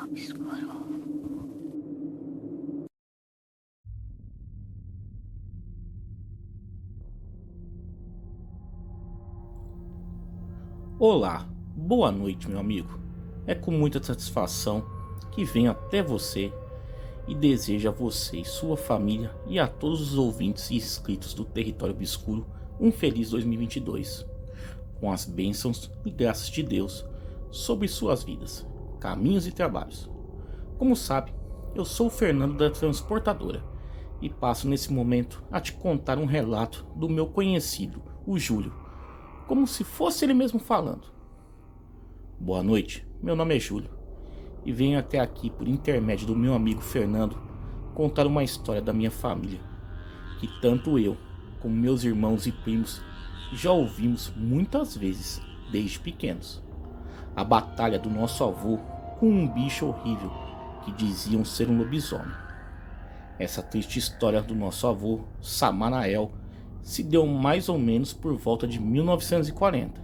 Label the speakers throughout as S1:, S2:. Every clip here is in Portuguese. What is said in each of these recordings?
S1: obscuro.
S2: Olá, boa noite, meu amigo. É com muita satisfação que venho até você e desejo a você e sua família e a todos os ouvintes e inscritos do Território Obscuro um feliz 2022, com as bênçãos e graças de Deus sobre suas vidas, caminhos e trabalhos. Como sabe, eu sou o Fernando da Transportadora e passo nesse momento a te contar um relato do meu conhecido, o Júlio, como se fosse ele mesmo falando. Boa noite, meu nome é Júlio e venho até aqui por intermédio do meu amigo Fernando contar uma história da minha família, que tanto eu como meus irmãos e primos já ouvimos muitas vezes desde pequenos. A batalha do nosso avô com um bicho horrível que diziam ser um lobisomem. Essa triste história do nosso avô, Samanael, se deu mais ou menos por volta de 1940,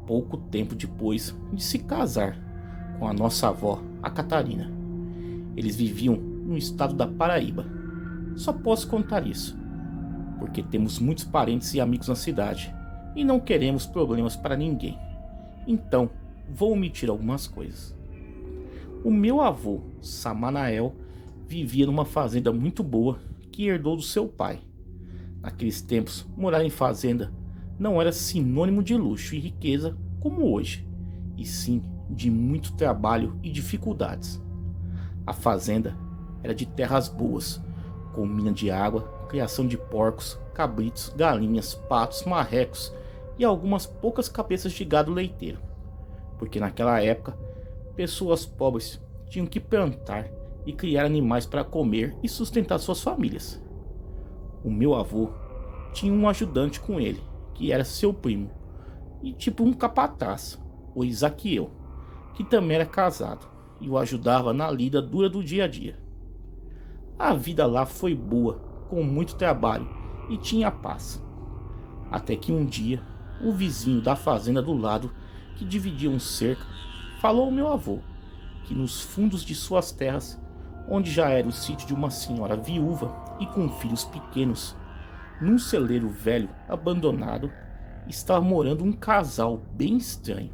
S2: pouco tempo depois de se casar com a nossa avó, a Catarina. Eles viviam no estado da Paraíba. Só posso contar isso, porque temos muitos parentes e amigos na cidade e não queremos problemas para ninguém. Então, vou omitir algumas coisas. O meu avô, Samanael, vivia numa fazenda muito boa que herdou do seu pai. Naqueles tempos, morar em fazenda não era sinônimo de luxo e riqueza como hoje, e sim de muito trabalho e dificuldades. A fazenda era de terras boas, com mina de água, criação de porcos, cabritos, galinhas, patos, marrecos e algumas poucas cabeças de gado leiteiro, porque naquela época pessoas pobres tinham que plantar e criar animais para comer e sustentar suas famílias. O meu avô tinha um ajudante com ele, que era seu primo, e tipo um capataz, o Isaquiel, que também era casado e o ajudava na lida dura do dia a dia. A vida lá foi boa, com muito trabalho e tinha paz. Até que um dia, o vizinho da fazenda do lado, que dividia um cerca, falou ao meu avô que nos fundos de suas terras, onde já era o sítio de uma senhora viúva e com filhos pequenos, num celeiro velho abandonado, estava morando um casal bem estranho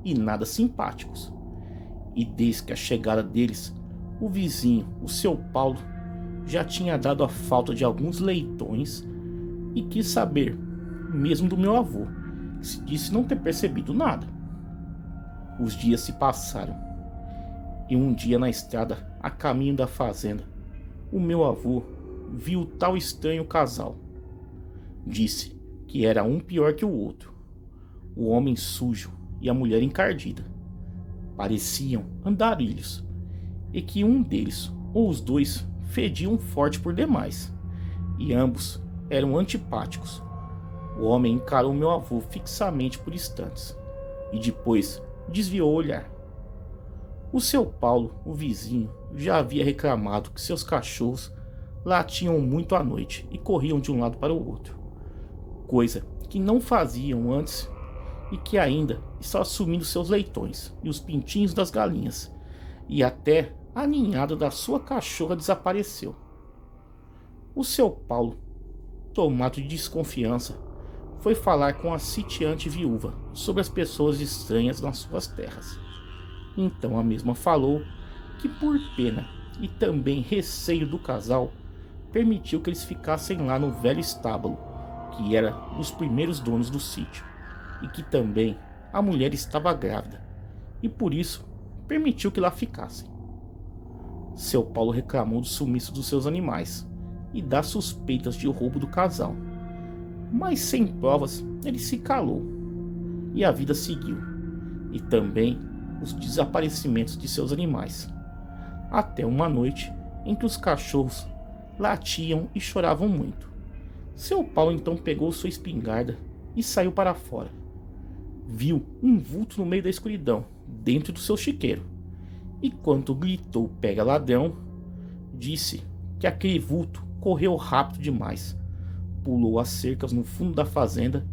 S2: e nada simpáticos. E desde que a chegada deles, o vizinho, o seu Paulo, já tinha dado a falta de alguns leitões e quis saber, mesmo do meu avô, que se disse não ter percebido nada. Os dias se passaram e um dia na estrada, a caminho da fazenda, o meu avô viu tal estranho casal. Disse que era um pior que o outro, o homem sujo e a mulher encardida. Pareciam andarilhos, e que um deles, ou os dois, fediam forte por demais, e ambos eram antipáticos. O homem encarou meu avô fixamente por instantes, e depois desviou o olhar. O seu Paulo, o vizinho, já havia reclamado que seus cachorros latiam muito à noite e corriam de um lado para o outro, coisa que não faziam antes e que ainda está assumindo seus leitões e os pintinhos das galinhas, e até a ninhada da sua cachorra desapareceu. O seu Paulo, tomado de desconfiança, foi falar com a sitiante viúva sobre as pessoas estranhas nas suas terras. Então a mesma falou que, por pena e também receio do casal, permitiu que eles ficassem lá no velho estábulo, que era dos primeiros donos do sítio, e que também a mulher estava grávida, e por isso permitiu que lá ficassem. Seu Paulo reclamou do sumiço dos seus animais e das suspeitas de roubo do casal, mas sem provas ele se calou, e a vida seguiu, e também os desaparecimentos de seus animais, até uma noite em que os cachorros latiam e choravam muito. Seu Paulo então pegou sua espingarda e saiu para fora. Viu um vulto no meio da escuridão, dentro do seu chiqueiro, e quando gritou "pega ladrão", disse que aquele vulto correu rápido demais, pulou as cercas no fundo da fazenda,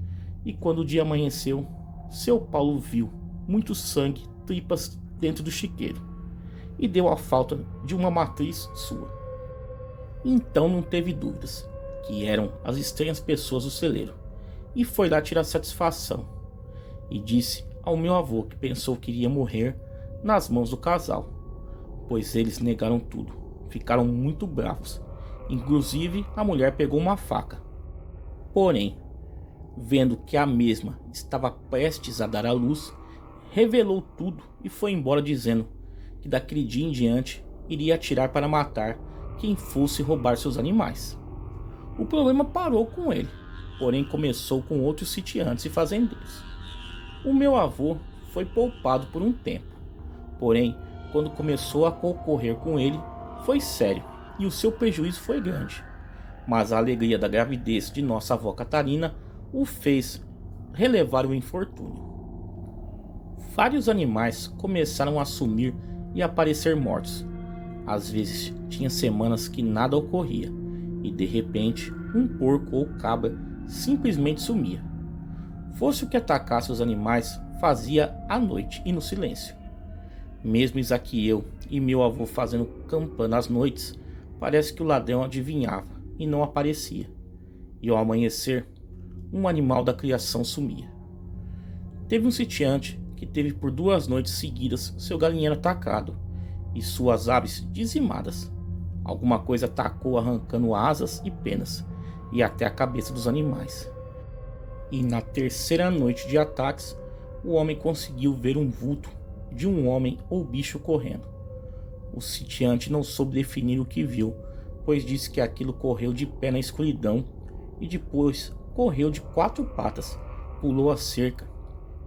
S2: e quando o dia amanheceu, seu Paulo viu muito sangue, tripas dentro do chiqueiro, e deu a falta de uma matriz sua. Então não teve dúvidas que eram as estranhas pessoas do celeiro, e foi lá tirar satisfação, e disse ao meu avô que pensou que iria morrer nas mãos do casal, pois eles negaram tudo, ficaram muito bravos, inclusive a mulher pegou uma faca. Porém, vendo que a mesma estava prestes a dar à luz, revelou tudo e foi embora dizendo que daquele dia em diante iria atirar para matar quem fosse roubar seus animais. O problema parou com ele, porém começou com outros sitiantes e fazendeiros. O meu avô foi poupado por um tempo, porém, quando começou a ocorrer com ele, foi sério e o seu prejuízo foi grande. Mas a alegria da gravidez de nossa avó Catarina o fez relevar o infortúnio. Vários animais começaram a sumir e aparecer mortos. Às vezes tinha semanas que nada ocorria e de repente um porco ou cabra simplesmente sumia. Fosse o que atacasse os animais, fazia à noite e no silêncio. Mesmo Isaquiel e meu avô fazendo campana às noites, parece que o ladrão adivinhava e não aparecia. E ao amanhecer, um animal da criação sumia. Teve um sitiante que teve por 2 noites seguidas seu galinheiro atacado e suas aves dizimadas. Alguma coisa atacou arrancando asas e penas e até a cabeça dos animais. E na 3ª noite de ataques, o homem conseguiu ver um vulto de um homem ou bicho correndo. O sitiante não soube definir o que viu, pois disse que aquilo correu de pé na escuridão e depois correu de 4 patas, pulou a cerca.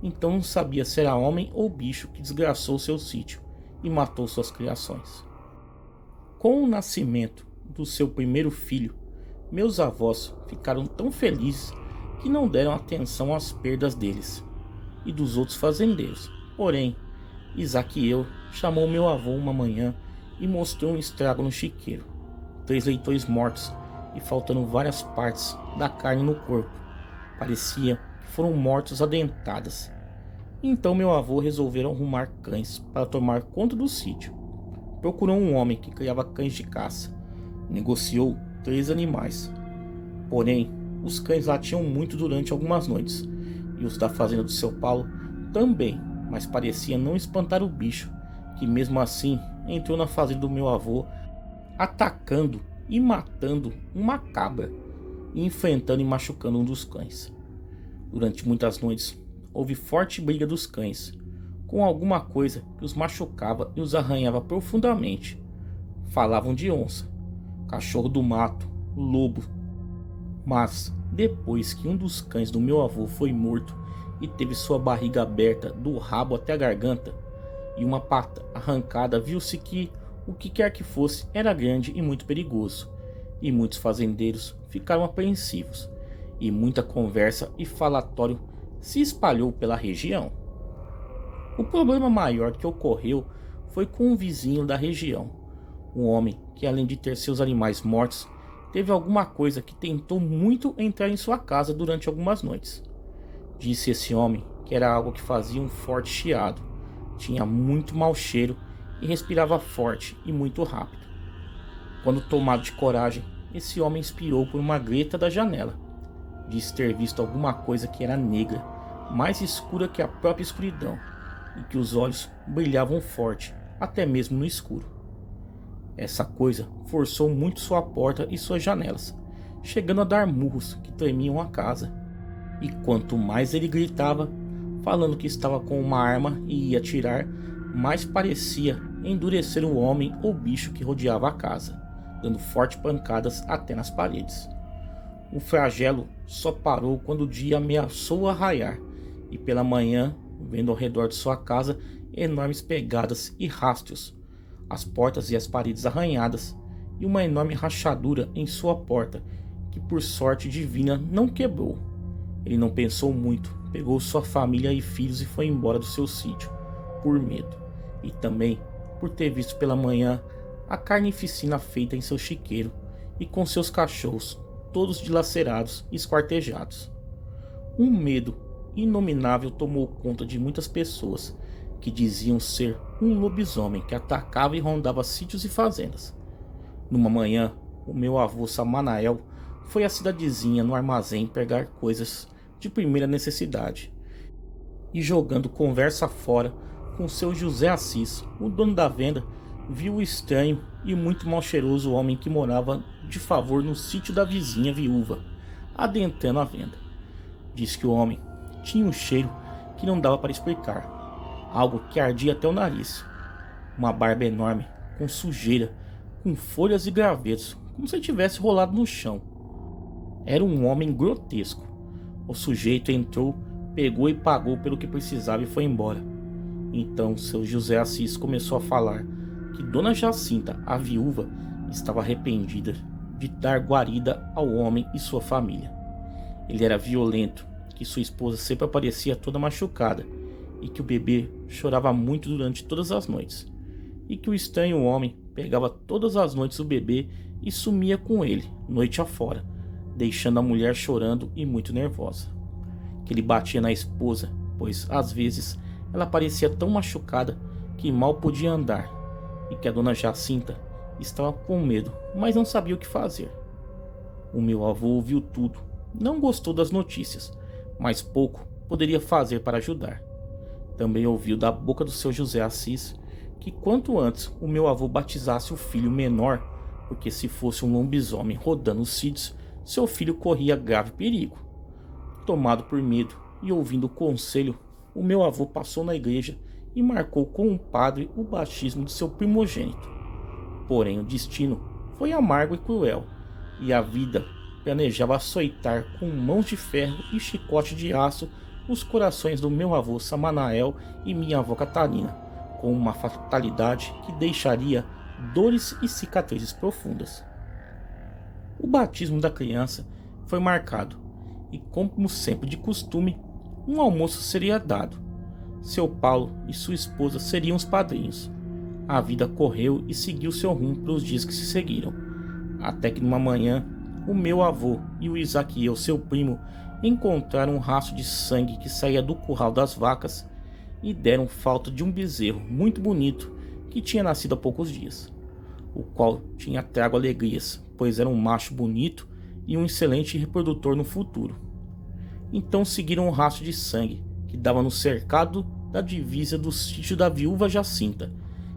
S2: Então não sabia se era homem ou bicho que desgraçou seu sítio e matou suas criações. Com o nascimento do seu primeiro filho, meus avós ficaram tão felizes que não deram atenção às perdas deles e dos outros fazendeiros. Porém, Isaquiel chamou meu avô uma manhã e mostrou um estrago no chiqueiro, 3 leitões mortos e faltando várias partes da carne no corpo. Parecia que foram mortos a dentadas. Então meu avô resolveu arrumar cães para tomar conta do sítio. Procurou um homem que criava cães de caça. Negociou 3 animais. Porém, os cães latiam muito durante algumas noites, e os da fazenda do seu Paulo também, mas parecia não espantar o bicho, que mesmo assim entrou na fazenda do meu avô, atacando e matando uma cabra, e enfrentando e machucando um dos cães. Durante muitas noites, houve forte briga dos cães, com alguma coisa que os machucava e os arranhava profundamente. Falavam de onça, cachorro do mato, lobo. Mas, depois que um dos cães do meu avô foi morto e teve sua barriga aberta do rabo até a garganta e uma pata arrancada, viu-se que o que quer que fosse era grande e muito perigoso, e muitos fazendeiros ficaram apreensivos, e muita conversa e falatório se espalhou pela região. O problema maior que ocorreu foi com um vizinho da região, um homem que, além de ter seus animais mortos, teve alguma coisa que tentou muito entrar em sua casa durante algumas noites. Disse esse homem que era algo que fazia um forte chiado, tinha muito mau cheiro e respirava forte e muito rápido. Quando tomado de coragem, esse homem espiou por uma greta da janela. Disse ter visto alguma coisa que era negra, mais escura que a própria escuridão, e que os olhos brilhavam forte, até mesmo no escuro. Essa coisa forçou muito sua porta e suas janelas, chegando a dar murros que tremiam a casa. E quanto mais ele gritava, falando que estava com uma arma e ia atirar, mais parecia endurecer o homem ou bicho que rodeava a casa, dando fortes pancadas até nas paredes. O flagelo só parou quando o dia ameaçou arraiar, e pela manhã, vendo ao redor de sua casa enormes pegadas e rastros, as portas e as paredes arranhadas, e uma enorme rachadura em sua porta, que por sorte divina não quebrou. Ele não pensou muito, pegou sua família e filhos e foi embora do seu sítio, por medo, e também por ter visto pela manhã a carnificina feita em seu chiqueiro, e com seus cachorros, todos dilacerados e esquartejados. Um medo inominável tomou conta de muitas pessoas, que diziam ser um lobisomem que atacava e rondava sítios e fazendas. Numa manhã, o meu avô Samanael foi à cidadezinha no armazém pegar coisas de primeira necessidade. E jogando conversa fora com seu José Assis, o dono da venda, viu o estranho e muito mal cheiroso homem que morava de favor no sítio da vizinha viúva, adentrando a venda. Diz que o homem tinha um cheiro que não dava para explicar, algo que ardia até o nariz, uma barba enorme, com sujeira, com folhas e gravetos, como se tivesse rolado no chão. Era um homem grotesco. O sujeito entrou, pegou e pagou pelo que precisava e foi embora. Então seu José Assis começou a falar que Dona Jacinta, a viúva, estava arrependida de dar guarida ao homem e sua família. Ele era violento, que sua esposa sempre aparecia toda machucada e que o bebê chorava muito durante todas as noites, e que o estranho homem pegava todas as noites o bebê e sumia com ele, noite afora, deixando a mulher chorando e muito nervosa. Que ele batia na esposa, pois às vezes ela parecia tão machucada que mal podia andar, e que a Dona Jacinta estava com medo, mas não sabia o que fazer. O meu avô ouviu tudo, não gostou das notícias, mas pouco poderia fazer para ajudar. Também ouviu da boca do seu José Assis que quanto antes o meu avô batizasse o filho menor, porque se fosse um lobisomem rodando os sítios, seu filho corria grave perigo. Tomado por medo e ouvindo o conselho, o meu avô passou na igreja e marcou com o padre o batismo de seu primogênito. Porém o destino foi amargo e cruel, e a vida planejava açoitar com mãos de ferro e chicote de aço os corações do meu avô Samanael e minha avó Catarina, com uma fatalidade que deixaria dores e cicatrizes profundas. O batismo da criança foi marcado, e como sempre de costume, um almoço seria dado. Seu Paulo e sua esposa seriam os padrinhos. A vida correu e seguiu seu rumo pelos dias que se seguiram, até que numa manhã, o meu avô e o Isaquiel, seu primo, encontraram um rastro de sangue que saía do curral das vacas e deram falta de um bezerro muito bonito que tinha nascido há poucos dias, o qual tinha trago alegrias, pois era um macho bonito e um excelente reprodutor no futuro. Então seguiram o rastro de sangue que dava no cercado da divisa do sítio da viúva Jacinta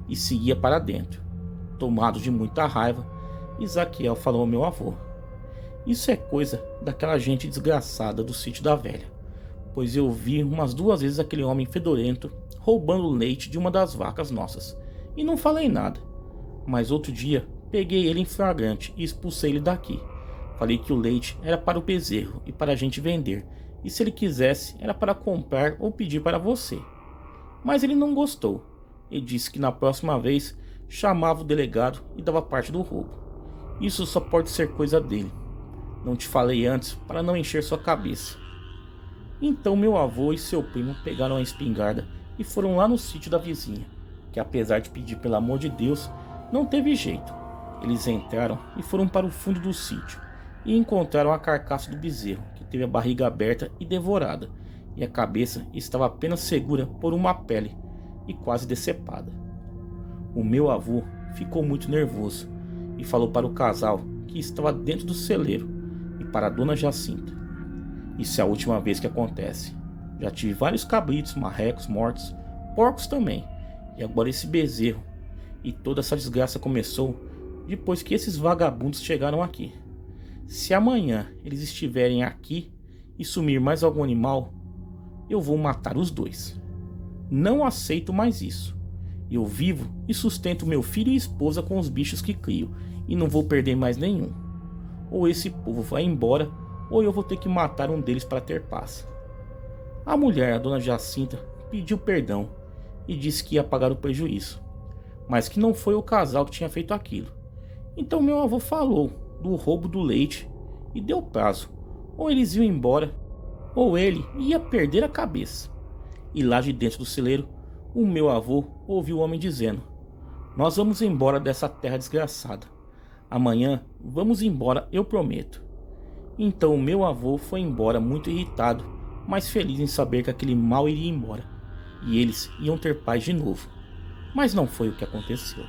S2: e seguia para dentro. Tomado de muita raiva, Isaquiel falou ao meu avô: "Isso é coisa daquela gente desgraçada do sítio da velha, pois eu vi umas 2 vezes aquele homem fedorento roubando o leite de uma das vacas nossas, e não falei nada. Mas outro dia peguei ele em flagrante e expulsei ele daqui. Falei que o leite era para o bezerro e para a gente vender, e se ele quisesse era para comprar ou pedir para você. Mas ele não gostou, e disse que na próxima vez chamava o delegado e dava parte do roubo. Isso só pode ser coisa dele. Não te falei antes para não encher sua cabeça." Então meu avô e seu primo pegaram a espingarda e foram lá no sítio da vizinha, que apesar de pedir pelo amor de Deus, não teve jeito. Eles entraram e foram para o fundo do sítio e encontraram a carcaça do bezerro, que teve a barriga aberta e devorada, e a cabeça estava apenas segura por uma pele e quase decepada. O meu avô ficou muito nervoso e falou para o casal que estava dentro do celeiro e para a Dona Jacinta: "Isso é a última vez que acontece. Já tive vários cabritos, marrecos mortos, porcos também, e agora esse bezerro. E toda essa desgraça começou depois que esses vagabundos chegaram aqui. Se amanhã eles estiverem aqui e sumir mais algum animal, eu vou matar os 2. Não aceito mais isso. Eu vivo e sustento meu filho e esposa com os bichos que crio, e não vou perder mais nenhum. Ou esse povo vai embora, ou eu vou ter que matar um deles para ter paz." A mulher, a Dona Jacinta, pediu perdão e disse que ia pagar o prejuízo, mas que não foi o casal que tinha feito aquilo. Então meu avô falou do roubo do leite e deu prazo: ou eles iam embora, ou ele ia perder a cabeça. E lá de dentro do celeiro, o meu avô ouviu o homem dizendo: "Nós vamos embora dessa terra desgraçada. Amanhã vamos embora, eu prometo." Então o meu avô foi embora muito irritado, mas feliz em saber que aquele mal iria embora. e eles iam ter paz de novo. Mas não foi o que aconteceu.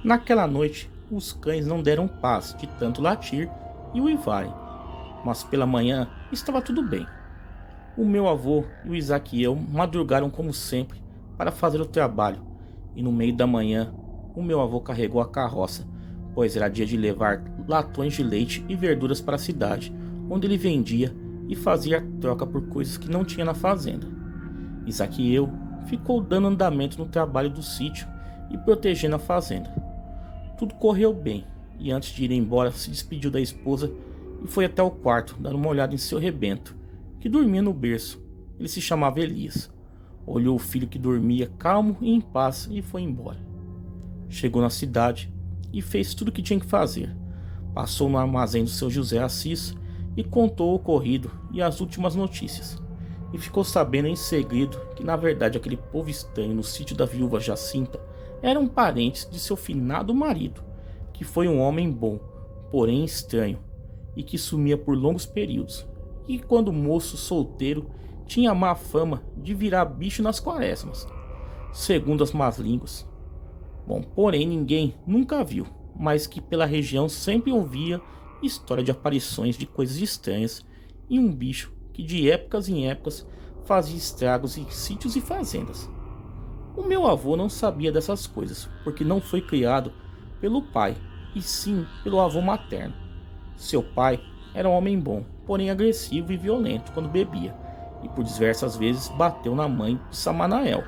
S2: Naquela noite, os cães não deram paz de tanto latir e uivarem, mas pela manhã estava tudo bem. O meu avô e o Isaquiel madrugaram como sempre para fazer o trabalho, e no meio da manhã o meu avô carregou a carroça, pois era dia de levar latões de leite e verduras para a cidade, onde ele vendia e fazia troca por coisas que não tinha na fazenda. Isaquiel ficou dando andamento no trabalho do sítio e protegendo a fazenda. Tudo correu bem, e antes de ir embora se despediu da esposa e foi até o quarto dar uma olhada em seu rebento, que dormia no berço. Ele se chamava Elias. Olhou o filho que dormia calmo e em paz e foi embora. Chegou na cidade e fez tudo o que tinha que fazer. Passou no armazém do seu José Assis e contou o ocorrido e as últimas notícias. E ficou sabendo em segredo que na verdade aquele povo estranho no sítio da viúva Jacinta eram parentes de seu finado marido, que foi um homem bom, porém estranho, e que sumia por longos períodos, e quando moço solteiro tinha a má fama de virar bicho nas quaresmas, segundo as más línguas. Bom, porém ninguém nunca viu, mas que pela região sempre ouvia história de aparições de coisas estranhas e um bicho que de épocas em épocas fazia estragos em sítios e fazendas. O meu avô não sabia dessas coisas, porque não foi criado pelo pai, e sim pelo avô materno. Seu pai era um homem bom, porém agressivo e violento quando bebia, e por diversas vezes bateu na mãe de Samanael,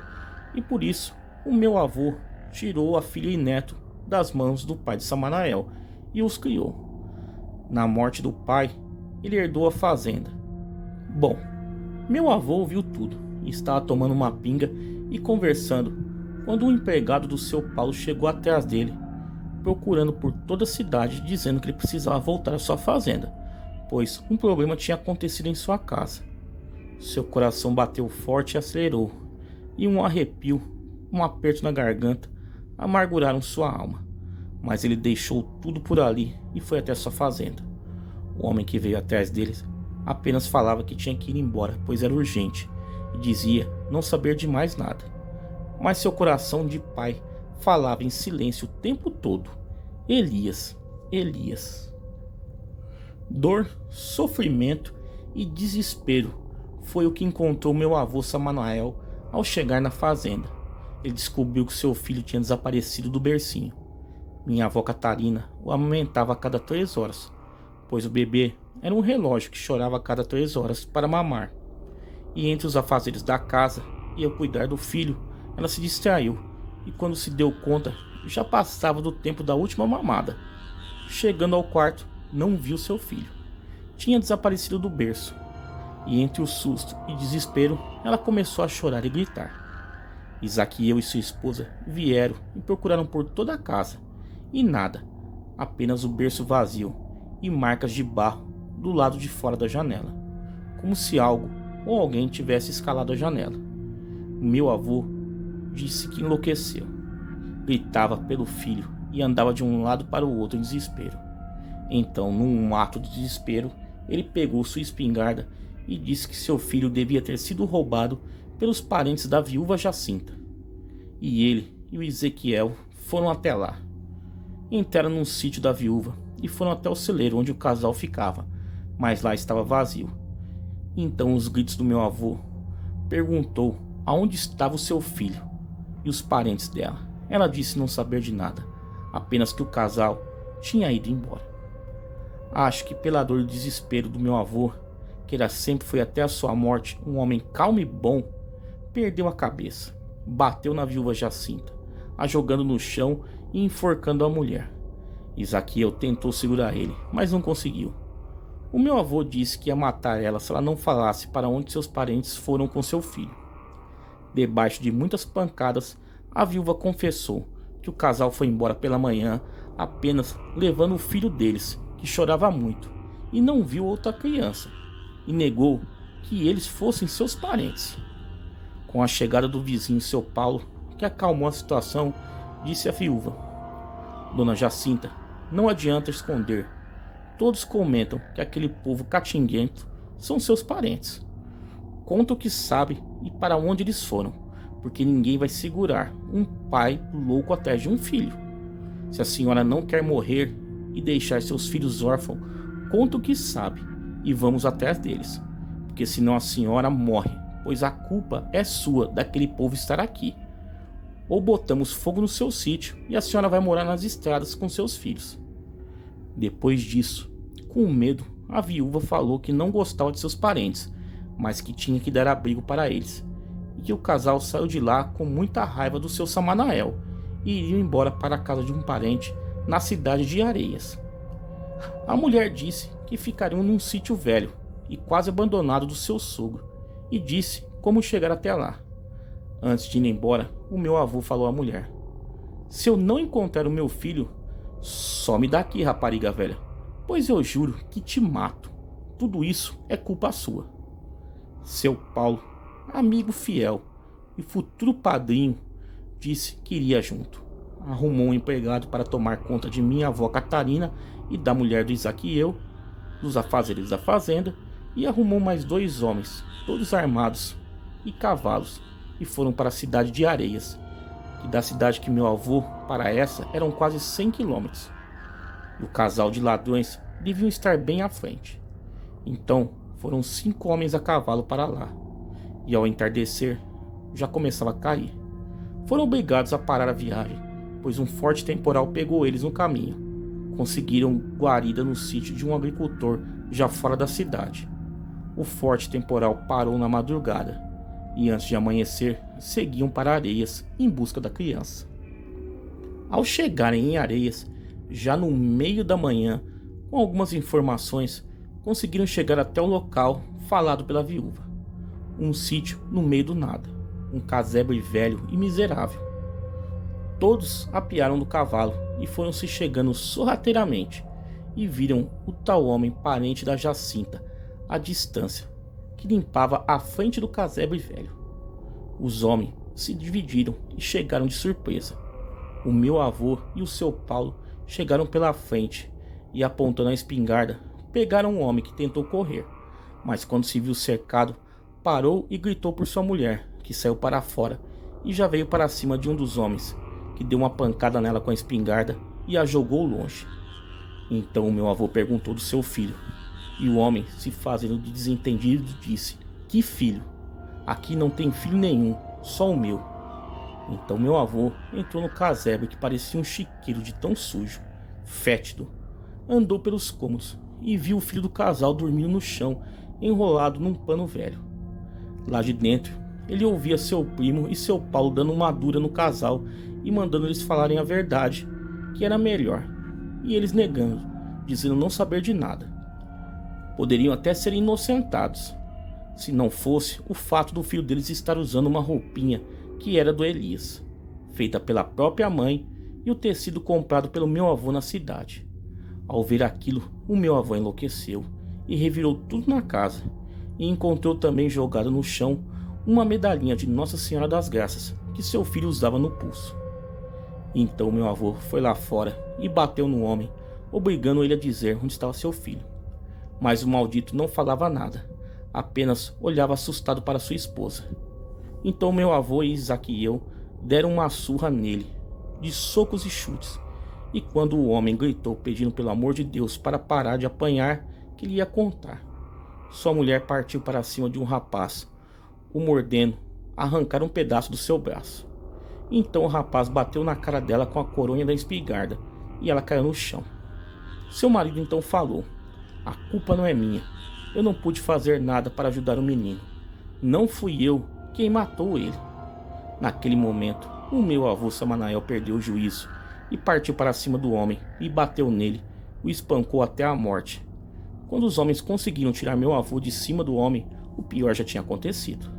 S2: e por isso o meu avô tirou a filha e neto das mãos do pai de Samanael e os criou. Na morte do pai, ele herdou a fazenda. Bom, meu avô ouviu tudo e estava tomando uma pinga e conversando quando um empregado do seu Paulo chegou atrás dele, procurando por toda a cidade, dizendo que ele precisava voltar à sua fazenda, pois um problema tinha acontecido em sua casa. Seu coração bateu forte e acelerou, e um arrepio, um aperto na garganta, amarguraram sua alma. Mas ele deixou tudo por ali e foi até sua fazenda. O homem que veio atrás deles apenas falava que tinha que ir embora, pois era urgente, e dizia não saber de mais nada. Mas seu coração de pai falava em silêncio o tempo todo: Elias, Elias. Dor, sofrimento e desespero foi o que encontrou meu avô Samanael ao chegar na fazenda. Ele descobriu que seu filho tinha desaparecido do bercinho. Minha avó Catarina o amamentava a cada 3 horas, pois o bebê era um relógio que chorava a cada 3 horas para mamar. E entre os afazeres da casa e ao cuidar do filho, ela se distraiu, e quando se deu conta, já passava do tempo da última mamada. Chegando ao quarto, não viu seu filho. Tinha desaparecido do berço, e entre o susto e desespero, ela começou a chorar e gritar. Isaquiel e sua esposa vieram e procuraram por toda a casa, e nada, apenas o berço vazio e marcas de barro do lado de fora da janela, como se algo ou alguém tivesse escalado a janela. O meu avô disse que enlouqueceu. Gritava pelo filho e andava de um lado para o outro em desespero. Então, num ato de desespero, ele pegou sua espingarda e disse que seu filho devia ter sido roubado pelos parentes da viúva Jacinta. E ele e o Ezequiel foram até lá. Entraram num sítio da viúva e foram até o celeiro onde o casal ficava, mas lá estava vazio. Então os gritos do meu avô perguntou aonde estava o seu filho e os parentes dela. Ela disse não saber de nada, apenas que o casal tinha ido embora. Acho que pela dor e desespero do meu avô, que era sempre foi até a sua morte um homem calmo e bom, perdeu a cabeça, bateu na viúva Jacinta, a jogando no chão e enforcando a mulher. Isaquiel tentou segurar ele, mas não conseguiu. O meu avô disse que ia matar ela se ela não falasse para onde seus parentes foram com seu filho. Debaixo de muitas pancadas, a viúva confessou que o casal foi embora pela manhã apenas levando o filho deles, que chorava muito, e não viu outra criança, e negou que eles fossem seus parentes. Com a chegada do vizinho seu Paulo, que acalmou a situação, disse a viúva: Dona Jacinta, não adianta esconder. Todos comentam que aquele povo catinguento são seus parentes. Conta o que sabe e para onde eles foram, porque ninguém vai segurar um pai louco atrás de um filho. Se a senhora não quer morrer e deixar seus filhos órfãos, conta o que sabe e vamos atrás deles, porque senão a senhora morre, pois a culpa é sua daquele povo estar aqui. Ou botamos fogo no seu sítio e a senhora vai morar nas estradas com seus filhos. Depois disso, com medo, a viúva falou que não gostava de seus parentes, mas que tinha que dar abrigo para eles, e que o casal saiu de lá com muita raiva do seu Samanael e iriam embora para a casa de um parente na cidade de Areias. A mulher disse que ficariam num sítio velho e quase abandonado do seu sogro, e disse como chegar até lá. Antes de ir embora, o meu avô falou à mulher: se eu não encontrar o meu filho, some daqui, rapariga velha, pois eu juro que te mato. Tudo isso é culpa sua. Seu Paulo, amigo fiel e futuro padrinho, disse que iria junto. Arrumou um empregado para tomar conta de minha avó Catarina e da mulher do Isaquiel, dos afazeres da fazenda, e arrumou mais 2 homens, todos armados, e cavalos, e foram para a cidade de Areias, que da cidade que meu avô para essa eram quase 100 quilômetros. E o casal de ladrões deviam estar bem à frente. Então foram 5 homens a cavalo para lá, e ao entardecer já começava a cair. Foram obrigados a parar a viagem, pois um forte temporal pegou eles no caminho. Conseguiram guarida no sítio de um agricultor já fora da cidade. O forte temporal parou na madrugada, e antes de amanhecer, seguiam para Areias em busca da criança. Ao chegarem em Areias, já no meio da manhã, com algumas informações, conseguiram chegar até o local falado pela viúva. Um sítio no meio do nada, um casebre velho e miserável. Todos apearam do cavalo e foram se chegando sorrateiramente, e viram o tal homem parente da Jacinta, à distância, que limpava a frente do casebre velho. Os homens se dividiram e chegaram de surpresa. O meu avô e o seu Paulo chegaram pela frente e, apontando a espingarda, pegaram um homem que tentou correr, mas quando se viu cercado, parou e gritou por sua mulher, que saiu para fora e já veio para cima de um dos homens, que deu uma pancada nela com a espingarda e a jogou longe. Então o meu avô perguntou do seu filho, e o homem, se fazendo de desentendido, disse: que filho? Aqui não tem filho nenhum, só o meu. Então meu avô entrou no casebre, que parecia um chiqueiro de tão sujo, fétido. Andou pelos cômodos e viu o filho do casal dormindo no chão, enrolado num pano velho. Lá de dentro, ele ouvia seu primo e seu Paulo dando uma dura no casal e mandando eles falarem a verdade, que era melhor, e eles negando, dizendo não saber de nada. Poderiam até ser inocentados, se não fosse o fato do filho deles estar usando uma roupinha que era do Elias, feita pela própria mãe, e o tecido comprado pelo meu avô na cidade. Ao ver aquilo, o meu avô enlouqueceu e revirou tudo na casa, e encontrou também jogada no chão uma medalhinha de Nossa Senhora das Graças que seu filho usava no pulso. Então meu avô foi lá fora e bateu no homem, obrigando ele a dizer onde estava seu filho. Mas o maldito não falava nada, apenas olhava assustado para sua esposa. Então meu avô e Isaquiel deram uma surra nele, de socos e chutes, e quando o homem gritou pedindo pelo amor de Deus para parar de apanhar, que lhe ia contar, sua mulher partiu para cima de um rapaz, o mordendo, arrancar um pedaço do seu braço. Então o rapaz bateu na cara dela com a coronha da espingarda, e ela caiu no chão. Seu marido então falou: a culpa não é minha, eu não pude fazer nada para ajudar o menino, não fui eu quem matou ele. Naquele momento, o meu avô Samanael perdeu o juízo e partiu para cima do homem e bateu nele, o espancou até a morte. Quando os homens conseguiram tirar meu avô de cima do homem, o pior já tinha acontecido.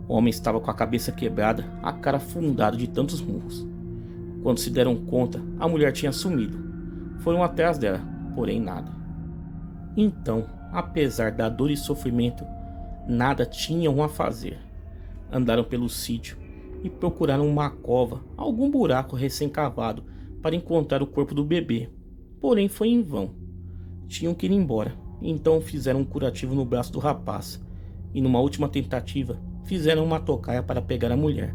S2: O homem estava com a cabeça quebrada, a cara afundada de tantos murros. Quando se deram conta, a mulher tinha sumido. Foram atrás dela, porém nada. Então, apesar da dor e sofrimento, nada tinham a fazer. Andaram pelo sítio e procuraram uma cova, algum buraco recém-cavado, para encontrar o corpo do bebê. Porém foi em vão. Tinham que ir embora, então fizeram um curativo no braço do rapaz, e numa última tentativa, fizeram uma tocaia para pegar a mulher,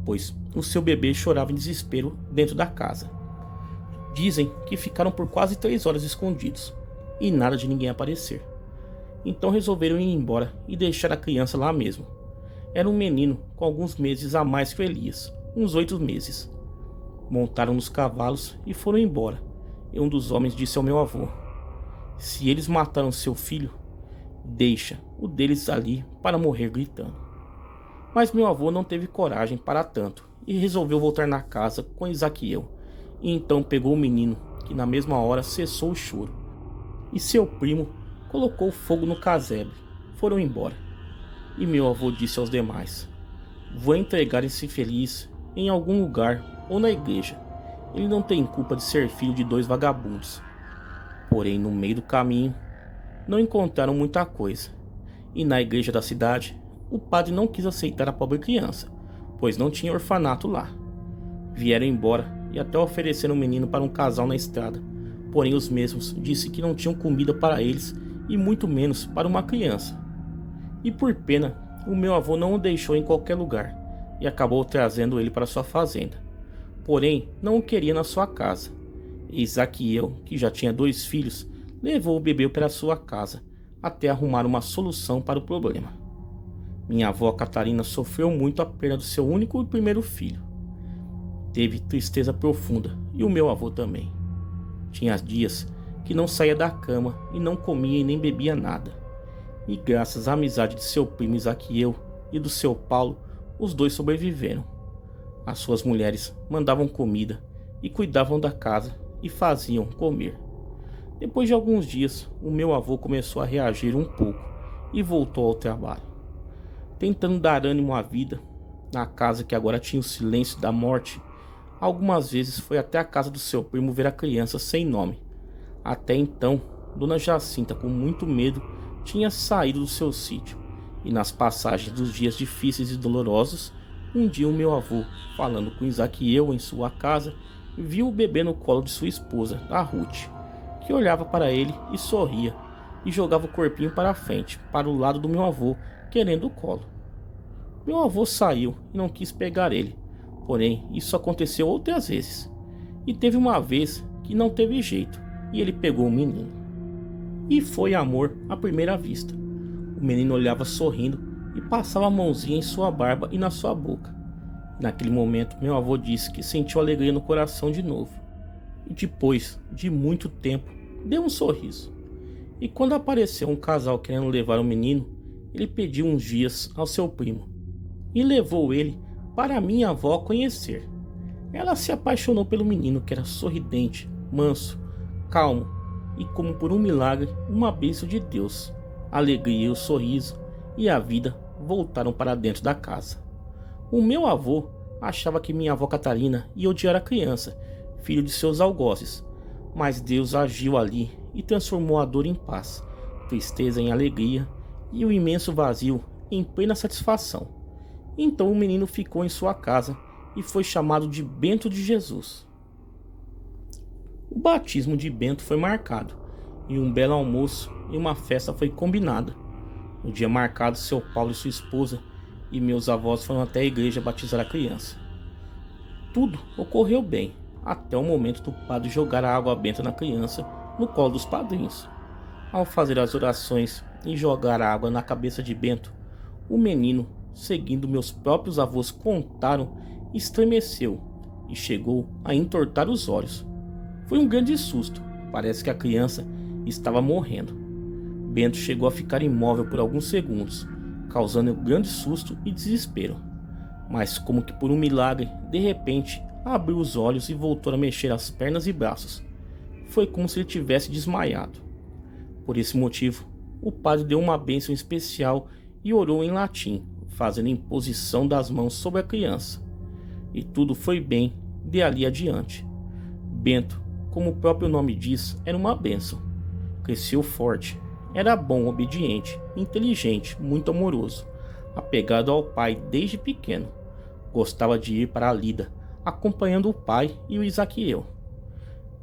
S2: pois o seu bebê chorava em desespero dentro da casa. Dizem que ficaram por quase 3 horas escondidos e nada de ninguém aparecer. Então resolveram ir embora e deixar a criança lá mesmo. Era um menino com alguns meses a mais que o Elias, uns 8 meses. Montaram nos cavalos e foram embora, e um dos homens disse ao meu avô: se eles mataram seu filho, deixa o deles ali para morrer gritando. Mas meu avô não teve coragem para tanto e resolveu voltar na casa com Ezaquiel, e então pegou o menino, que na mesma hora cessou o choro, e seu primo colocou fogo no casebre. Foram embora. E meu avô disse aos demais: vou entregar esse infeliz em algum lugar ou na igreja. Ele não tem culpa de ser filho de 2 vagabundos. Porém, no meio do caminho, não encontraram muita coisa. E na igreja da cidade, o padre não quis aceitar a pobre criança, pois não tinha orfanato lá. Vieram embora e até ofereceram o menino para um casal na estrada. Porém, os mesmos disse que não tinham comida para eles e muito menos para uma criança. E por pena, o meu avô não o deixou em qualquer lugar e acabou trazendo ele para sua fazenda. Porém, não o queria na sua casa. Ezaquiel, que já tinha 2 filhos, levou o bebê para sua casa até arrumar uma solução para o problema. Minha avó Catarina sofreu muito a perda do seu único e primeiro filho. Teve tristeza profunda, e o meu avô também. Tinha dias que não saía da cama e não comia e nem bebia nada. E graças à amizade de seu primo Ezaquiel e do seu Paulo, os 2 sobreviveram. As suas mulheres mandavam comida e cuidavam da casa e faziam comer. Depois de alguns dias, o meu avô começou a reagir um pouco e voltou ao trabalho, tentando dar ânimo à vida. Na casa que agora tinha o silêncio da morte, algumas vezes foi até a casa do seu primo ver a criança sem nome. Até então, Dona Jacinta, com muito medo, tinha saído do seu sítio, e nas passagens dos dias difíceis e dolorosos, um dia o meu avô, falando com Ezaquiel em sua casa, viu o bebê no colo de sua esposa, a Ruth, que olhava para ele e sorria, e jogava o corpinho para a frente, para o lado do meu avô, querendo o colo. Meu avô saiu e não quis pegar ele, porém isso aconteceu outras vezes, e teve uma vez que não teve jeito, e ele pegou o menino. E foi amor à primeira vista. O menino olhava sorrindo e passava a mãozinha em sua barba e na sua boca. Naquele momento, meu avô disse que sentiu alegria no coração de novo. E depois de muito tempo, deu um sorriso. E quando apareceu um casal querendo levar o menino, ele pediu uns dias ao seu primo e levou ele para minha avó conhecer. Ela se apaixonou pelo menino, que era sorridente, manso, calmo e, como por um milagre, uma bênção de Deus. A alegria e o sorriso e a vida voltaram para dentro da casa. O meu avô achava que minha avó Catarina ia odiar a criança, filho de seus algozes, mas Deus agiu ali e transformou a dor em paz, tristeza em alegria e o imenso vazio em plena satisfação. Então o menino ficou em sua casa e foi chamado de Bento de Jesus. O batismo de Bento foi marcado, e um belo almoço e uma festa foi combinada. No dia marcado, seu Paulo e sua esposa e meus avós foram até a igreja batizar a criança. Tudo ocorreu bem, até o momento do padre jogar a água benta na criança no colo dos padrinhos. Ao fazer as orações e jogar a água na cabeça de Bento, o menino, seguindo meus próprios avós contaram, estremeceu e chegou a entortar os olhos. Foi um grande susto, parece que a criança estava morrendo. Bento chegou a ficar imóvel por alguns segundos, causando um grande susto e desespero. Mas como que por um milagre, de repente, abriu os olhos e voltou a mexer as pernas e braços. Foi como se ele tivesse desmaiado. Por esse motivo, o padre deu uma bênção especial e orou em latim, fazendo imposição das mãos sobre a criança. E tudo foi bem de ali adiante. Bento, como o próprio nome diz, era uma bênção. Cresceu forte, era bom, obediente, inteligente, muito amoroso, apegado ao pai desde pequeno. Gostava de ir para a lida, acompanhando o pai e o Ezaquiel.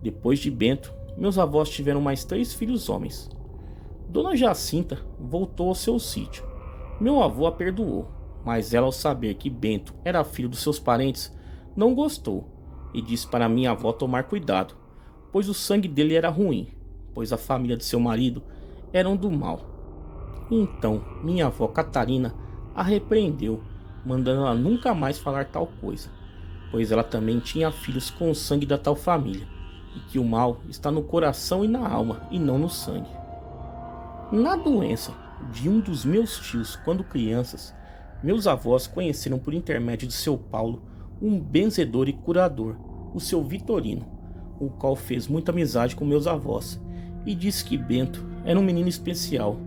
S2: Depois de Bento, meus avós tiveram mais 3 filhos homens. Dona Jacinta voltou ao seu sítio. Meu avô a perdoou, Mas ela, ao saber que Bento era filho dos seus parentes, não gostou e disse para minha avó tomar cuidado, pois o sangue dele era ruim, pois a família de seu marido eram do mal. Então minha avó Catarina a repreendeu, mandando ela nunca mais falar tal coisa, pois ela também tinha filhos com o sangue da tal família, e que o mal está no coração e na alma, e não no sangue. Na doença de um dos meus tios quando crianças, meus avós conheceram por intermédio de seu Paulo um benzedor e curador, o seu Vitorino, o qual fez muita amizade com meus avós e disse que Bento era um menino especial,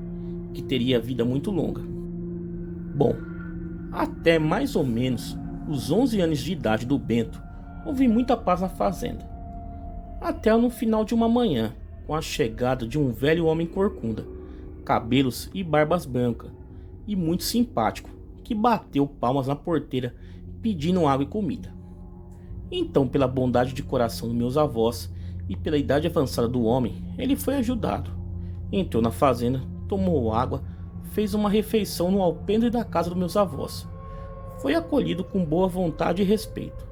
S2: que teria vida muito longa. Bom, até mais ou menos os 11 anos de idade do Bento, houve muita paz na fazenda. Até no final de uma manhã, com a chegada de um velho homem corcunda, cabelos e barbas brancas, e muito simpático, que bateu palmas na porteira pedindo água e comida. Então, pela bondade de coração dos meus avós e pela idade avançada do homem, ele foi ajudado. Entrou na fazenda, tomou água, fez uma refeição no alpendre da casa dos meus avós. Foi acolhido com boa vontade e respeito.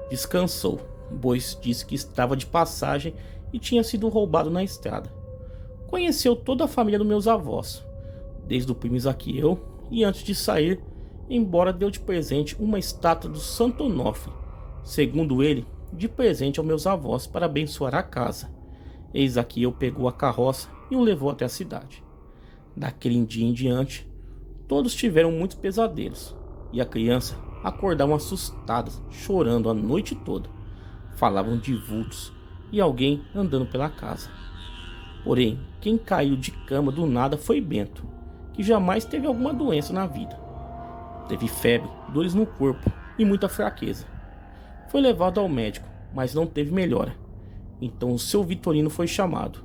S2: Descansou, pois disse que estava de passagem e tinha sido roubado na estrada. Conheceu toda a família dos meus avós, desde o primo Isaquiel, e antes de sair, embora deu de presente uma estátua do Santo Onofre, segundo ele, de presente aos meus avós para abençoar a casa. Eis aqui eu pegou a carroça e o levou até a cidade. Daquele dia em diante, todos tiveram muitos pesadelos, e a criança acordavam assustadas, chorando a noite toda. Falavam de vultos e alguém andando pela casa. Porém, quem caiu de cama do nada foi Bento, que jamais teve alguma doença na vida. Teve febre, dores no corpo e muita fraqueza. Foi levado ao médico, mas não teve melhora. Então o seu Vitorino foi chamado,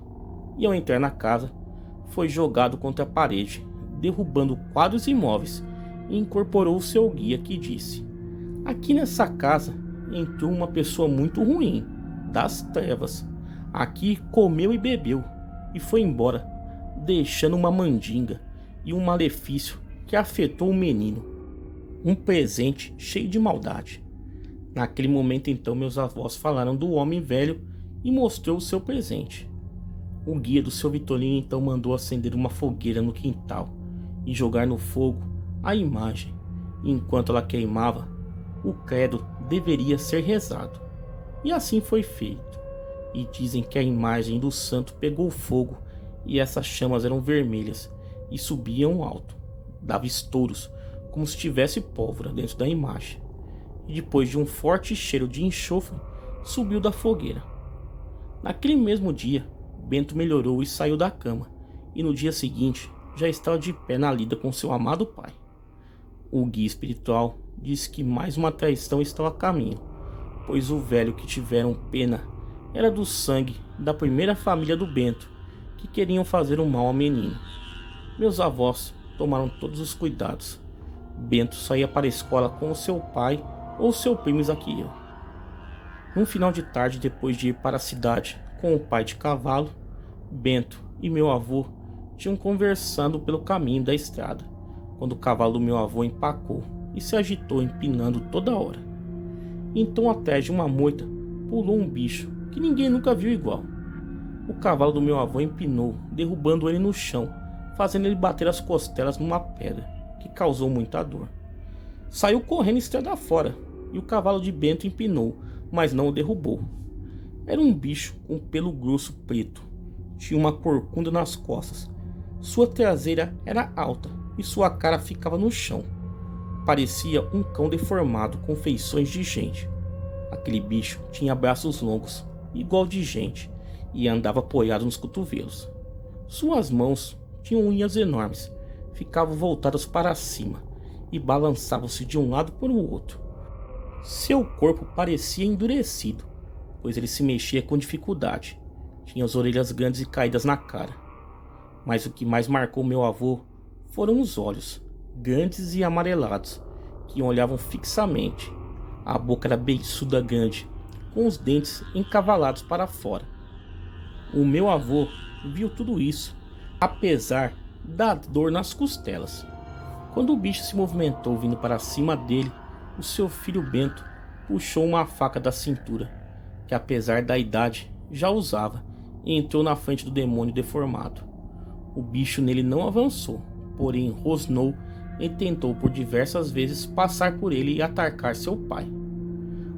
S2: e ao entrar na casa, foi jogado contra a parede, derrubando quadros e móveis, e incorporou o seu guia, que disse: aqui nessa casa entrou uma pessoa muito ruim, das trevas. Aqui comeu e bebeu, e foi embora, deixando uma mandinga e um malefício que afetou o menino, um presente cheio de maldade. Naquele momento então meus avós falaram do homem velho e mostrou o seu presente. O guia do seu Vitorino então mandou acender uma fogueira no quintal e jogar no fogo a imagem, e enquanto ela queimava, o credo deveria ser rezado. E assim foi feito. E dizem que a imagem do santo pegou fogo, e essas chamas eram vermelhas e subiam alto. Dava estouros, como se tivesse pólvora dentro da imagem. E depois de um forte cheiro de enxofre, subiu da fogueira. Naquele mesmo dia, Bento melhorou e saiu da cama, e no dia seguinte já estava de pé na lida com seu amado pai. O guia espiritual disse que mais uma traição estava a caminho, pois o velho que tiveram pena era do sangue da primeira família do Bento, que queriam fazer um mal ao menino. Meus avós tomaram todos os cuidados. Bento só ia para a escola com o seu pai ou seu primo Isaquiel. Num final de tarde, depois de ir para a cidade com o pai de cavalo, Bento e meu avô tinham conversado pelo caminho da estrada, quando o cavalo do meu avô empacou e se agitou, empinando toda hora. Então, atrás de uma moita, pulou um bicho que ninguém nunca viu igual. O cavalo do meu avô empinou, derrubando ele no chão, fazendo ele bater as costelas numa pedra, que causou muita dor. Saiu correndo estrada fora, e o cavalo de Bento empinou, mas não o derrubou. Era um bicho com pelo grosso preto, tinha uma corcunda nas costas, sua traseira era alta e sua cara ficava no chão. Parecia um cão deformado com feições de gente. Aquele bicho tinha braços longos, igual de gente, e andava apoiado nos cotovelos. Suas mãos tinham unhas enormes, ficavam voltadas para cima e balançavam-se de um lado para o outro. Seu corpo parecia endurecido, pois ele se mexia com dificuldade. Tinha as orelhas grandes e caídas na cara. Mas o que mais marcou meu avô foram os olhos, grandes e amarelados, que olhavam fixamente. A boca era beiçuda grande, com os dentes encavalados para fora. O meu avô viu tudo isso, apesar da dor nas costelas. Quando o bicho se movimentou vindo para cima dele, o seu filho Bento puxou uma faca da cintura, que apesar da idade já usava, e entrou na frente do demônio deformado. O bicho nele não avançou, porém rosnou e tentou por diversas vezes passar por ele e atacar seu pai.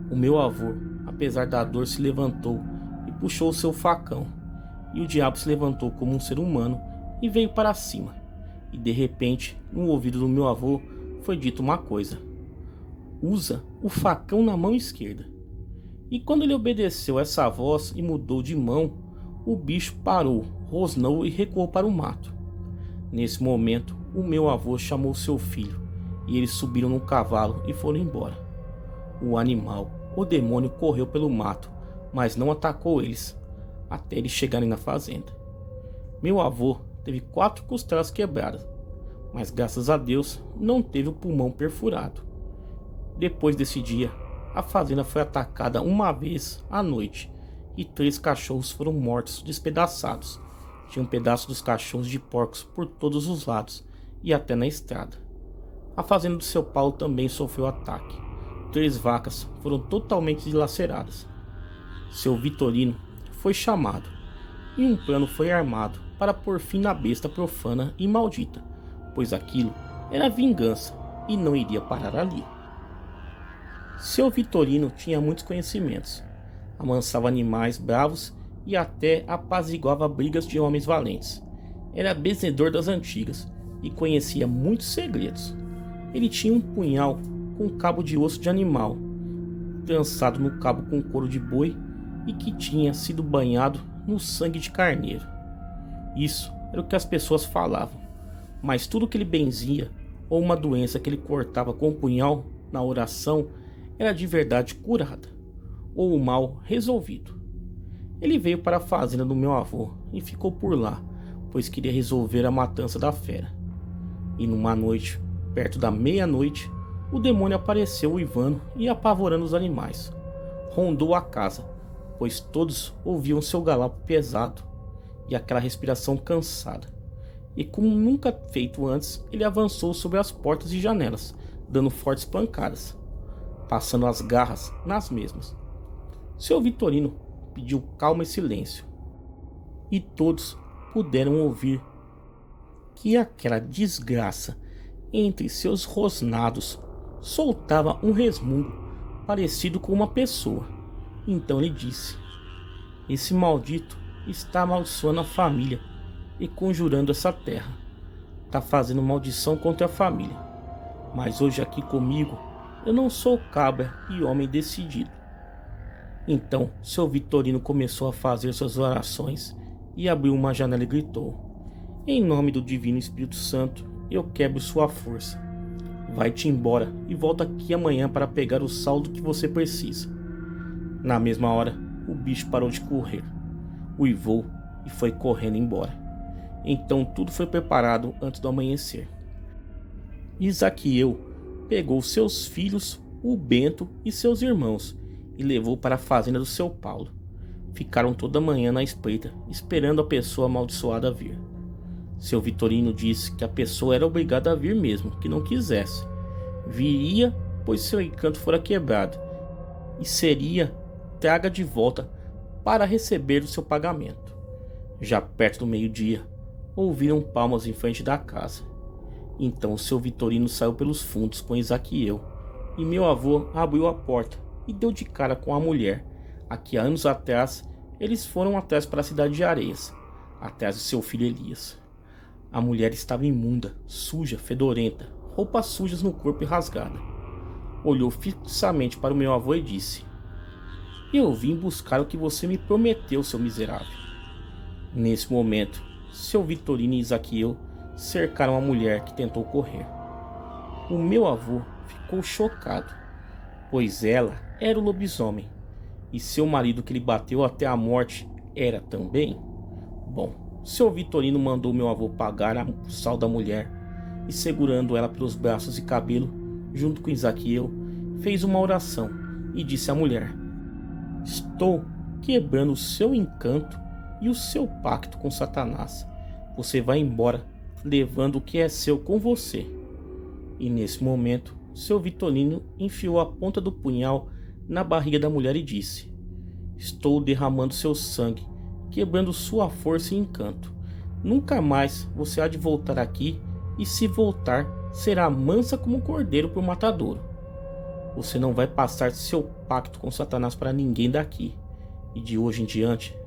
S2: O meu avô, apesar da dor, se levantou e puxou o seu facão, e o diabo se levantou como um ser humano e veio para cima. E de repente, no ouvido do meu avô, foi dito uma coisa: usa o facão na mão esquerda. E quando ele obedeceu essa voz e mudou de mão, o bicho parou, rosnou e recuou para o mato. Nesse momento, o meu avô chamou seu filho, e eles subiram no cavalo e foram embora. O animal, o demônio, correu pelo mato, mas não atacou eles, até eles chegarem na fazenda. Meu avô teve 4 costelas quebradas, mas graças a Deus não teve o pulmão perfurado. Depois desse dia, a fazenda foi atacada uma vez à noite e 3 cachorros foram mortos, despedaçados. Tinha um pedaço dos cachorros de porcos por todos os lados e até na estrada. A fazenda do seu Paulo também sofreu ataque. 3 vacas foram totalmente dilaceradas. Seu Vitorino foi chamado e um plano foi armado para pôr fim na besta profana e maldita, pois aquilo era vingança e não iria parar ali. Seu Vitorino tinha muitos conhecimentos, amansava animais bravos e até apaziguava brigas de homens valentes. Era benzedor das antigas e conhecia muitos segredos. Ele tinha um punhal com cabo de osso de animal, trançado no cabo com couro de boi e que tinha sido banhado no sangue de carneiro. Isso era o que as pessoas falavam, mas tudo que ele benzia ou uma doença que ele cortava com o punhal na oração era de verdade curada, ou o mal resolvido. Ele veio para a fazenda do meu avô e ficou por lá, pois queria resolver a matança da fera. E numa noite, perto da meia-noite, o demônio apareceu uivando e apavorando os animais. Rondou a casa, pois todos ouviam seu galope pesado e aquela respiração cansada. E como nunca feito antes, ele avançou sobre as portas e janelas, dando fortes pancadas, passando as garras nas mesmas. Seu Vitorino pediu calma e silêncio, e todos puderam ouvir que aquela desgraça entre seus rosnados soltava um resmungo parecido com uma pessoa. Então ele disse: esse maldito está amaldiçoando a família e conjurando essa terra. Está fazendo maldição contra a família. Mas hoje aqui comigo eu não sou cabra e homem decidido. Então seu Vitorino começou a fazer suas orações e abriu uma janela e gritou: em nome do Divino Espírito Santo, eu quebro sua força. Vai-te embora e volta aqui amanhã para pegar o saldo que você precisa. Na mesma hora, o bicho parou de correr, uivou e foi correndo embora. Então tudo foi preparado antes do amanhecer. Isaquiel pegou seus filhos, o Bento e seus irmãos e levou para a fazenda do seu Paulo. Ficaram toda a manhã na espreita, esperando a pessoa amaldiçoada vir. Seu Vitorino disse que a pessoa era obrigada a vir mesmo, que não quisesse. Viria, pois seu encanto fora quebrado, e seria traga de volta para receber o seu pagamento. Já perto do meio-dia, ouviram palmas em frente da casa. Então seu Vitorino saiu pelos fundos com Isaquiel, e meu avô abriu a porta e deu de cara com a mulher, a que há anos atrás eles foram atrás para a cidade de Areias, atrás de seu filho Elias. A mulher estava imunda, suja, fedorenta, roupas sujas no corpo e rasgada. Olhou fixamente para o meu avô e disse: eu vim buscar o que você me prometeu, seu miserável. Nesse momento, seu Vitorino e Isaquiel cercaram a mulher que tentou correr. O meu avô ficou chocado, pois ela era o lobisomem, e seu marido que lhe bateu até a morte era também. Bom, seu Vitorino mandou meu avô pagar o sal da mulher e, segurando ela pelos braços e cabelo, junto com Isaquiel, fez uma oração e disse à mulher: estou quebrando o seu encanto e o seu pacto com Satanás. Você vai embora, levando o que é seu com você. E nesse momento, seu Vitorino enfiou a ponta do punhal na barriga da mulher e disse: "Estou derramando seu sangue, quebrando sua força e encanto. Nunca mais você há de voltar aqui, e se voltar, será mansa como um cordeiro para o matadouro. Você não vai passar seu pacto com Satanás para ninguém daqui. E de hoje em diante,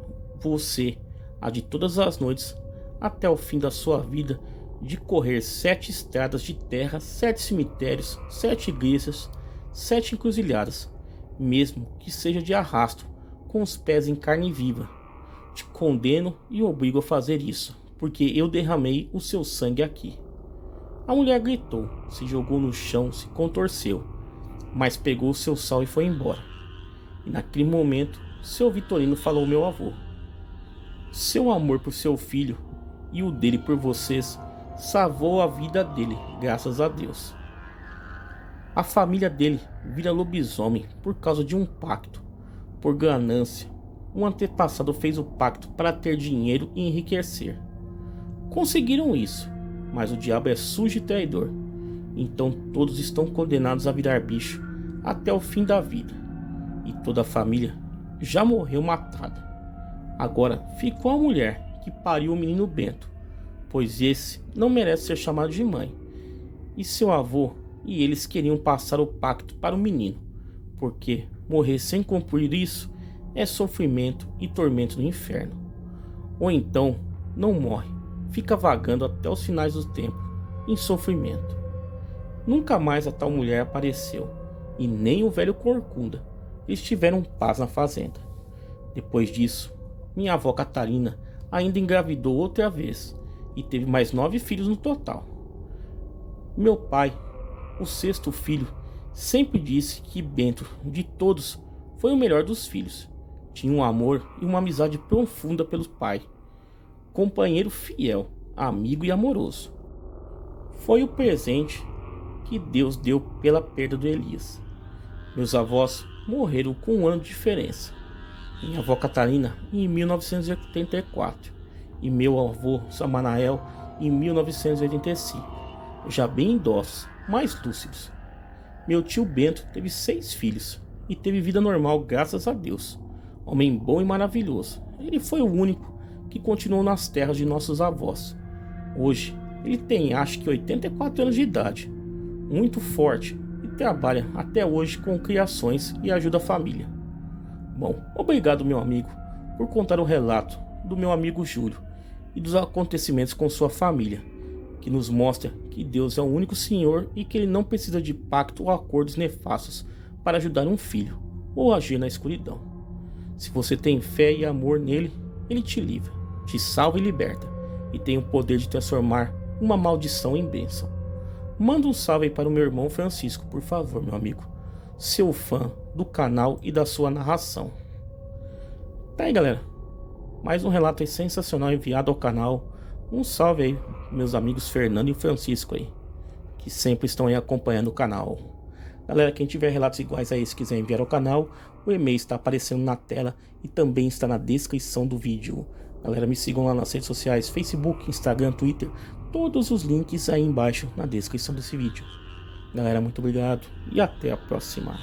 S2: você há de todas as noites, até o fim da sua vida, de correr 7 estradas de terra, 7 cemitérios, 7 igrejas, 7 encruzilhadas, mesmo que seja de arrasto, com os pés em carne viva. Te condeno e obrigo a fazer isso, porque eu derramei o seu sangue aqui." A mulher gritou, se jogou no chão, se contorceu, mas pegou o seu sal e foi embora. E naquele momento, seu Vitorino falou ao meu avô: "Seu amor por seu filho e o dele por vocês salvou a vida dele, graças a Deus. A família dele vira lobisomem por causa de um pacto, por ganância. Um antepassado fez o pacto para ter dinheiro e enriquecer. Conseguiram isso, mas o diabo é sujo e traidor. Então todos estão condenados a virar bicho até o fim da vida. E toda a família já morreu matada. Agora ficou a mulher que pariu o menino Bento, pois esse não merece ser chamado de mãe. E seu avô e eles queriam passar o pacto para o menino, porque morrer sem cumprir isso é sofrimento e tormento no inferno. Ou então não morre, fica vagando até os finais do tempo, em sofrimento." Nunca mais a tal mulher apareceu, e nem o velho Corcunda. Eles tiveram paz na fazenda. Depois disso, minha avó Catarina ainda engravidou outra vez, e teve mais 9 filhos no total. Meu pai, o 6º filho, sempre disse que Bento, de todos, foi o melhor dos filhos. Tinha um amor e uma amizade profunda pelo pai. Companheiro fiel, amigo e amoroso. Foi o presente que Deus deu pela perda do Elias. Meus avós morreram com um ano de diferença. Minha avó Catarina em 1984 e meu avô Samanael em 1985, já bem idosos, mais lúcidos. Meu tio Bento teve 6 filhos e teve vida normal, graças a Deus. Homem bom e maravilhoso. Ele foi o único que continuou nas terras de nossos avós. Hoje ele tem, acho que 84 anos de idade, muito forte, e trabalha até hoje com criações e ajuda a família. Bom, obrigado, meu amigo, por contar o relato do meu amigo Júlio e dos acontecimentos com sua família, que nos mostra que Deus é o único Senhor e que ele não precisa de pacto ou acordos nefastos para ajudar um filho ou agir na escuridão. Se você tem fé e amor nele, ele te livra, te salva e liberta, e tem o poder de transformar uma maldição em bênção. Manda um salve aí para o meu irmão Francisco, por favor, meu amigo, seu fã do canal e da sua narração. Tá aí, galera, mais um relato aí sensacional enviado ao canal. Um salve aí, meus amigos Fernando e Francisco aí, que sempre estão aí acompanhando o canal. Galera, quem tiver relatos iguais a esse, quiser enviar ao canal, o e-mail está aparecendo na tela e também está na descrição do vídeo. Galera, me sigam lá nas redes sociais, Facebook, Instagram, Twitter, todos os links aí embaixo na descrição desse vídeo. Galera, muito obrigado e até a próxima.